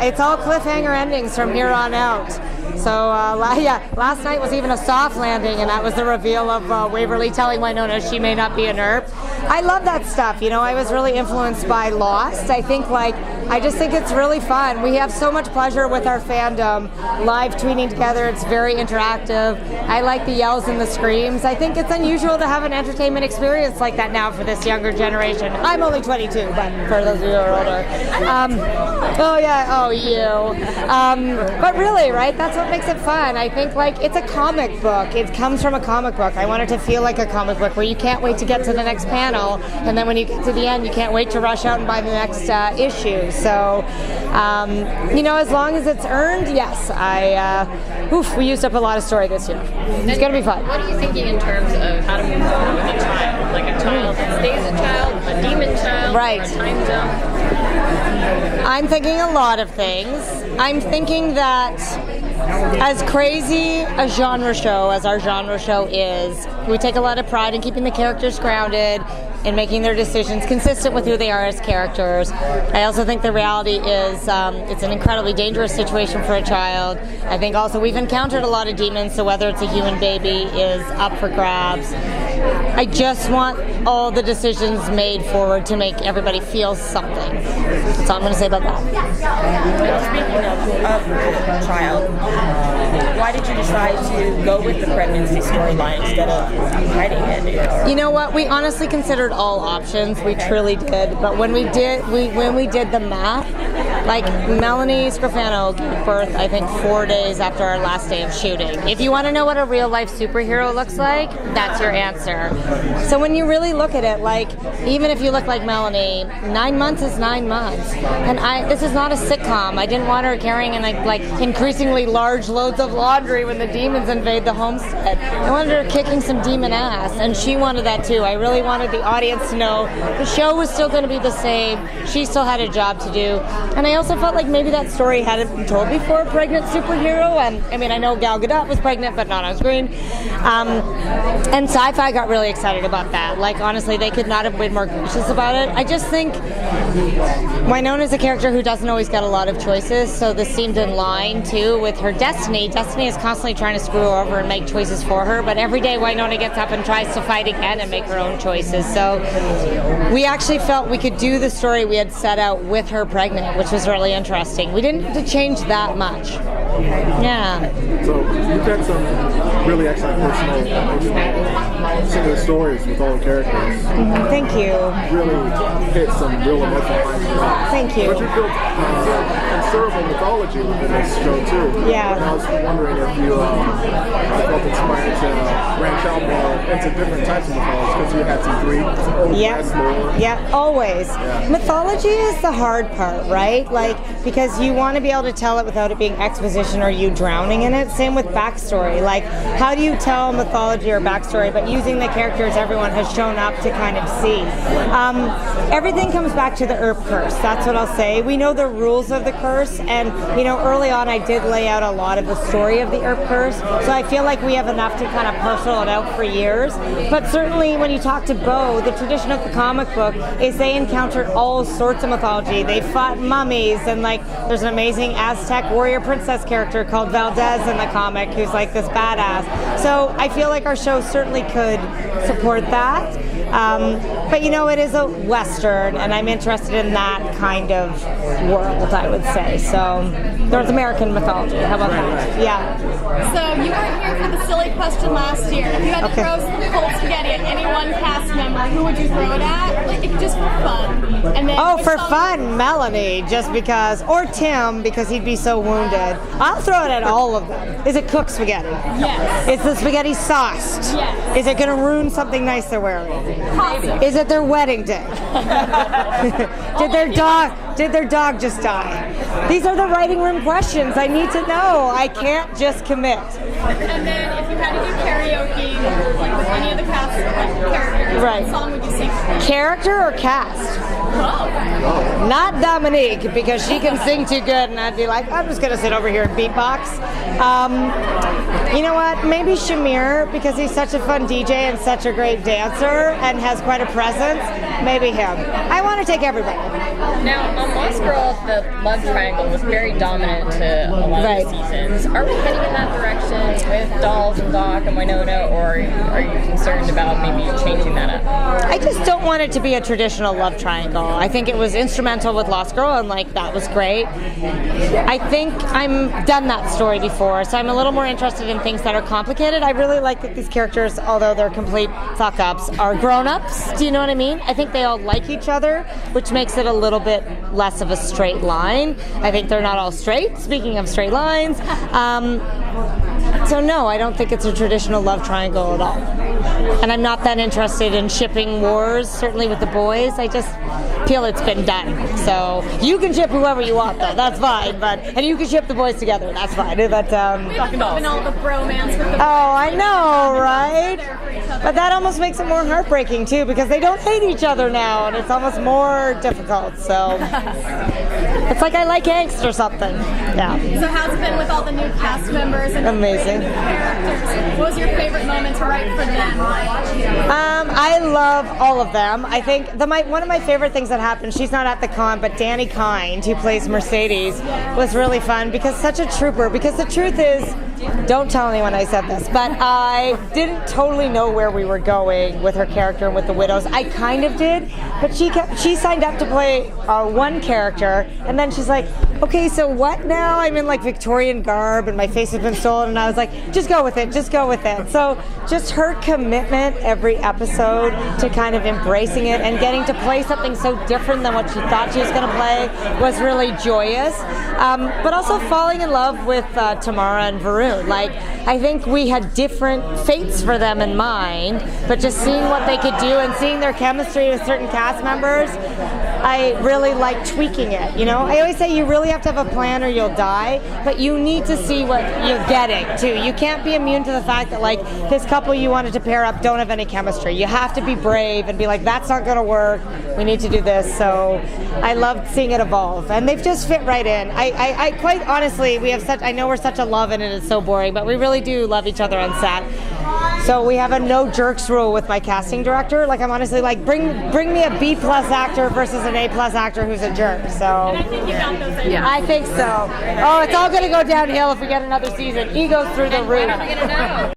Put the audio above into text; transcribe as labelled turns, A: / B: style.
A: it's all cliffhanger endings from here on out. So, last night was even a soft landing, and that was the reveal of Waverly telling Wynonna she may not be an Earp. I love that stuff. You know, I was really influenced by Lost. I just think it's really fun. We have so much pleasure with our fandom, live tweeting together. It's very interactive. I like the yells and the screams. I think it's unusual to have an entertainment experience like that now for this younger generation. I'm only 22, but for those of you who are older. But really, right, that's what makes it fun. I think, like, it's a comic book. It comes from a comic book. I want it to feel like a comic book where you can't wait to get to the next panel, and then when you get to the end, you can't wait to rush out and buy the next issue. So, as long as it's earned, yes. We used up a lot of story this year. It's going to be fun.
B: What are you thinking in terms of how to move forward with a child? Like a child that stays a child, a demon child,
A: right.
B: Or a time jump?
A: I'm thinking a lot of things. I'm thinking that as crazy a genre show as our genre show is, we take a lot of pride in keeping the characters grounded and making their decisions consistent with who they are as characters. I also think the reality is it's an incredibly dangerous situation for a child. I think also we've encountered a lot of demons, so whether it's a human baby is up for grabs. I just want all the decisions made forward to make everybody feel something. That's all I'm going to say about that.
C: Speaking of child, why did you decide to go with the pregnancy storyline instead of hiding it?
A: You know what? We honestly considered all options. We truly did. But when we did the math, like Melanie Scrofano gave birth, I think 4 days after our last day of shooting. If you want to know what a real life superhero looks like, that's your answer. So when you really look at it, like, even if you look like Melanie, 9 months is 9 months. And this is not a sitcom. I didn't want her carrying like increasingly large loads of laundry when the demons invade the homestead. I wanted her kicking some demon ass, and she wanted that too. I really wanted the audience to know the show was still going to be the same. She still had a job to do. And I also felt like maybe that story hadn't been told before, a pregnant superhero. And I mean, I know Gal Gadot was pregnant, but not on screen. And Sci-Fi got really excited about that. Like, honestly, they could not have been more gracious about it. I just think Wynonna's a character who doesn't always get a lot of choices, so this seemed in line, too, with her destiny. Destiny is constantly trying to screw her over and make choices for her, but every day Wynonna gets up and tries to fight again and make her own choices. So we actually felt we could do the story we had set out with her pregnant, which was really interesting. We didn't have to change that much. Yeah.
D: So you've had some really excellent personal stories with all the characters.
A: Thank you.
D: Really hit some real emotional highs.
A: Thank you.
D: But you built considerable mythology within this show too.
A: Yeah.
D: And I was wondering if you felt inspired to branch out more into different types of mythology, because you had some Greek, Old West lore.
A: Yeah, always. Yeah. Mythology is the hard part, right? Like, because you want to be able to tell it without it being exposition or you drowning in it. Same with backstory. Like, how do you tell mythology or backstory, but using the characters everyone has shown up to kind of see? Everything comes back to the Earp curse. That's what I'll say. We know the rules of the curse, and early on I did lay out a lot of the story of the Earp curse, so I feel like we have enough to kind of parcel it out for years. But certainly when you talk to Bo, the tradition of the comic book is they encountered all sorts of mythology. They fought mummies, and like there's an amazing Aztec warrior princess character called Valdez in the comic who's like this badass. So I feel like our show certainly could support that. But it is a Western, and I'm interested in that kind of world, I would say. So, North American mythology. How about that? Yeah.
E: So, you weren't here for the silly question last year. If you had to throw some cold spaghetti at any one cast member, who would you throw it at? Like, just for fun. And then
A: for fun, Melanie, just because, or Tim, because he'd be so wounded. I'll throw it at all of them. Is it cooked spaghetti?
E: Yes.
A: Is the spaghetti sauced?
E: Yes.
A: Is it going to ruin something nice they're wearing?
E: Possibly.
A: Is it their wedding day? Did their dog just die? These are the writing room questions. I need to know. I can't just commit.
E: And then if you had to do karaoke, like with any of the cast characters, what song would you sing?
A: Character or cast?
E: Oh.
A: Not Dominique, because she can sing too good, and I'd be like, I'm just going to sit over here and beatbox. You know what? Maybe Shamir, because he's such a fun DJ and such a great dancer and has quite a presence. Maybe him. I want to take everybody.
B: Now, on Lost Girl, the love triangle was very dominant to a lot of the seasons. Are we heading in that direction with Dolls and Doc and Wynonna, or are you concerned about maybe changing that up?
A: I just don't want it to be a traditional love triangle. I think it was instrumental with Lost Girl, and like that was great. I think I'm done that story before, so I'm a little more interested in things that are complicated. I really like that these characters, although they're complete fuck-ups, are grown-ups. Do you know what I mean? I think they all like each other, which makes it a little bit less of a straight line. I think they're not all straight, speaking of straight lines. So no, I don't think it's a traditional love triangle at all. And I'm not that interested in shipping wars, certainly with the boys. I just feel it's been done. So you can ship whoever you want, though. That's fine. And you can ship the boys together. That's fine. But
E: Talking about all the bromance with the
A: I know, right? But that almost makes it more heartbreaking too, because they don't hate each other now, and it's almost more difficult. So it's like I like angst or something. Yeah.
E: So how's it been with all the new cast members and
A: Amazing.
E: characters? What was your favorite moment to write for them?
A: I love all of them. I think one of my favorite things that happened, she's not at the con, but Danny Kind, who plays Mercedes, was really fun because such a trooper. Because the truth is, don't tell anyone I said this, but I didn't totally know where we were going with her character and with the widows. I kind of did, but she signed up to play one character, and then she's like, okay, so what now? I'm in like Victorian garb and my face has been stolen, and I was like, just go with it. So just her commitment every episode to kind of embracing it and getting to play something so different than what she thought she was going to play was really joyous. But also falling in love with Tamara and Varun. Like, I think we had different fates for them in mind, but just seeing what they could do and seeing their chemistry with certain cast members, I really like tweaking it. You know, I always say you really have to have a plan or you'll die, but you need to see what you're getting too. You can't be immune to the fact that like this couple you wanted to pair up don't have any chemistry. You have to be brave and be like, that's not going to work. We need to do this. So I loved seeing it evolve, and they've just fit right in. I quite honestly, I know we're such a love and it is so boring, but we really do love each other on set. So we have a no jerks rule with my casting director. Like, I'm honestly like, bring me a B+ actor versus an A+ actor who's a jerk. So
E: I think you got those ideas.
A: I think so. Oh, it's all going to go downhill if we get another season. Ego's through the roof.
B: When are we gonna know?